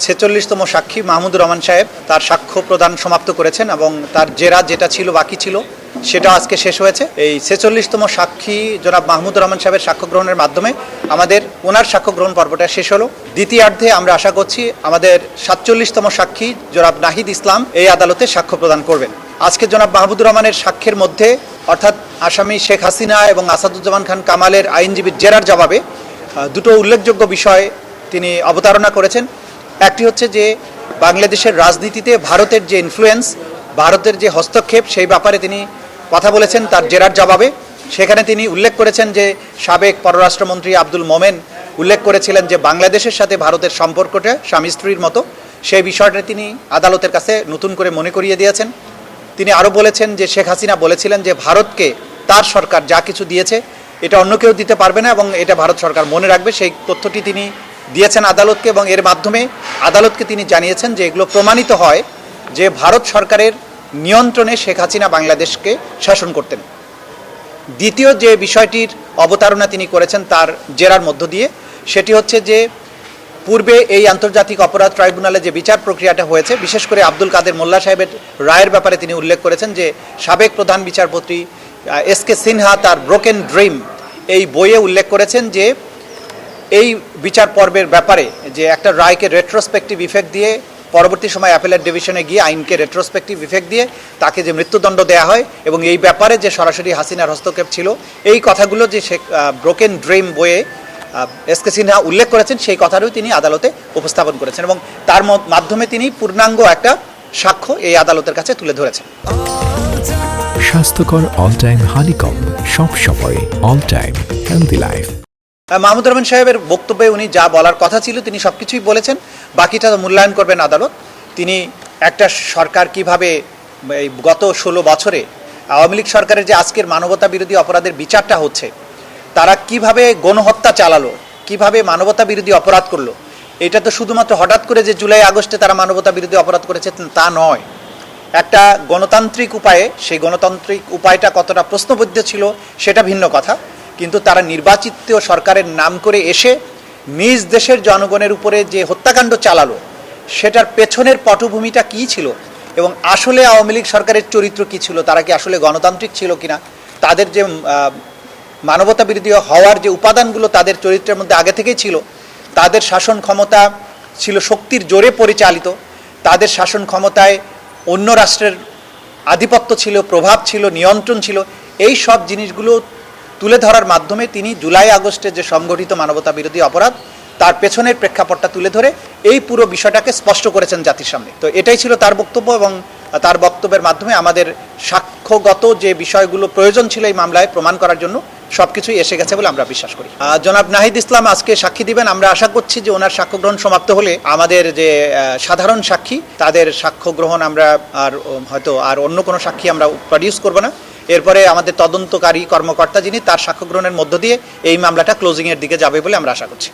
46তম সাক্ষী মাহমুদুর রহমান সাহেব তার সাক্ষ্য প্রদান সমাপ্ত করেছেন এবং তার জেরা যেটা ছিল বাকি ছিল সেটা আজকে শেষ হয়েছে। এই 46তম সাক্ষী জনাব মাহমুদুর রহমান সাহেবের সাক্ষ্য গ্রহণের মাধ্যমে আমাদের ওনার সাক্ষ্য গ্রহণ পর্বটা শেষ হলো। দ্বিতীয়ার্ধে আমরা আশা করছি আমাদের 47তম সাক্ষী জনাব নাহিদ ইসলাম এই আদালতে সাক্ষ্য প্রদান করবেন। আজকে জনাব মাহমুদুর রহমানের সাক্ষ্যের মধ্যে অর্থাৎ আসামি শেখ হাসিনা এবং আসাদুজ্জামান খান কামালের আইনজীবীর জেরার জবাবে দুটো উল্লেখযোগ্য বিষয় তিনি অবতারণা করেছেন। একটি হচ্ছে যে বাংলাদেশের রাজনীতিতে ভারতের যে ইনফ্লুয়েন্স, ভারতের যে হস্তক্ষেপ সেই ব্যাপারে তিনি কথা বলেছেন তার জেরার জবাবে। সেখানে তিনি উল্লেখ করেছেন যে সাবেক পররাষ্ট্রমন্ত্রী আব্দুল মোমেন উল্লেখ করেছিলেন যে বাংলাদেশের সাথে ভারতের সম্পর্কটা স্বামী স্ত্রীর মতো, সেই বিষয়টা তিনি আদালতের কাছে নতুন করে মনে করিয়ে দিয়েছেন। তিনি আরও বলেছেন যে শেখ হাসিনা বলেছিলেন যে ভারতকে তার সরকার যা কিছু দিয়েছে এটা অন্য কেউ দিতে পারবে না এবং এটা ভারত সরকার মনে রাখবে। সেই তথ্যটি তিনি দিয়েছেন আদালতকে এবং এর মাধ্যমে আদালতকে তিনি জানিয়েছেন যে এগুলো প্রমাণিত হয় যে ভারত সরকারের নিয়ন্ত্রণে শেখ হাসিনা বাংলাদেশকে শাসন করতেন। দ্বিতীয় যে বিষয়টির অবতারণা তিনি করেছেন তার জেরার মধ্য দিয়ে সেটি হচ্ছে যে পূর্বে এই আন্তর্জাতিক অপরাধ ট্রাইব্যুনালে যে বিচার প্রক্রিয়াটা হয়েছে, বিশেষ করে আব্দুল কাদের মোল্লা সাহেবের রায়ের ব্যাপারে তিনি উল্লেখ করেছেন যে সাবেক প্রধান বিচারপতি এসকে সিনহা তার ব্রোকেন ড্রিম এই বইয়ে উল্লেখ করেছেন যে এই বিচার পর্বের ব্যাপারে যে একটা রায়কে রেট্রোস্পেক্টিভ ইফেক্ট দিয়ে পরবর্তী সময় অ্যাপেলেট ডিভিশনে গিয়ে আইনকে রেট্রোস্পেক্টিভ ইফেক্ট দিয়ে তাকে যে মৃত্যুদণ্ড দেওয়া হয় এবং এই ব্যাপারে যে সরাসরি হাসিনার হস্তক্ষেপ ছিল, এই কথাগুলো যে ব্রোকেন ড্রিম বইয়ে এসকে সিনহা উল্লেখ করেছেন সেই কথাটাও তিনি আদালতে উপস্থাপন করেছেন এবং তার মাধ্যমে তিনি পূর্ণাঙ্গ একটা সাক্ষ্য এই আদালতের কাছে তুলে ধরেছেন। স্বাস্থ্যকর অল টাইম হানিকম, সব সময় all time healthy life. Mahmudur Rahman সাহেবের বক্তব্যে উনি যা বলার কথা ছিল তিনি সব কিছুই বলেছেন, বাকিটা মূল্যায়ন করবেন আদালত। তিনি একটা সরকার কিভাবে এই গত 16 বছরে আওয়ামী লীগ সরকারের যে আজকের মানবতা বিরোধী অপরাধের বিচারটা হচ্ছে, তারা কিভাবে গণহত্যা চালালো, কিভাবে মানবতা বিরোধী অপরাধ করলো, এটা তো শুধুমাত্র হঠাৎ করে যে জুলাই আগস্টে তারা মানবতা বিরোধী অপরাধ করেছে তা নয়। একটা গণতান্ত্রিক উপায়ে, সেই গণতান্ত্রিক উপায়টা কতটা প্রশ্নবিদ্ধ ছিল সেটা ভিন্ন কথা, কিন্তু তারা নির্বাচিত সরকারের নাম করে এসে নিজ দেশের জনগণের উপরে যে হত্যাকাণ্ড চালালো সেটার পেছনের পটভূমিটা কী ছিল এবং আসলে আওয়ামী লীগ সরকারের চরিত্র কী ছিল, তারা কি আসলে গণতান্ত্রিক ছিল কিনা, তাদের যে মানবতা বিরোধী হওয়ার যে উপাদানগুলো তাদের চরিত্রের মধ্যে আগে থেকেই ছিল, তাদের শাসন ক্ষমতা ছিল শক্তির জোরে পরিচালিত, তাদের শাসন ক্ষমতায় অন্য রাষ্ট্রের আধিপত্য ছিল, প্রভাব ছিল, নিয়ন্ত্রণ ছিল, এই সব জিনিসগুলো তুলে ধরার মাধ্যমে তিনি জুলাই আগস্টে যে সংগঠিত মানবতা বিরোধী অপরাধ তার পেছনের প্রেক্ষাপটটা তুলে ধরে এই পুরো বিষয়টাকে স্পষ্ট করেছেন জাতির সামনে। তো এটাই ছিল তার বক্তব্য এবং তার বক্তব্যের মাধ্যমে আমাদের সাক্ষ্যগত যে বিষয়গুলো প্রয়োজন ছিল এই মামলায় প্রমাণ করার জন্য সব কিছুই এসে গেছে বলে আমরা বিশ্বাস করি। জনাব নাহিদ ইসলাম আজকে সাক্ষী দিবেন। আমরা আশা করছি যে ওনার সাক্ষ্য গ্রহণ সমাপ্ত হলে আমাদের যে সাধারণ সাক্ষী তাদের সাক্ষ্য গ্রহণ আমরা হয়তো অন্য কোনো সাক্ষী আমরা প্রডিউস করব না। এরপরে আমাদের তদন্তকারী কর্মকর্তা যিনি তার সাক্ষ্য গ্রহণের মধ্য দিয়ে এই মামলাটা ক্লোজিংয়ের দিকে যাবে বলে আমরা আশা করছি।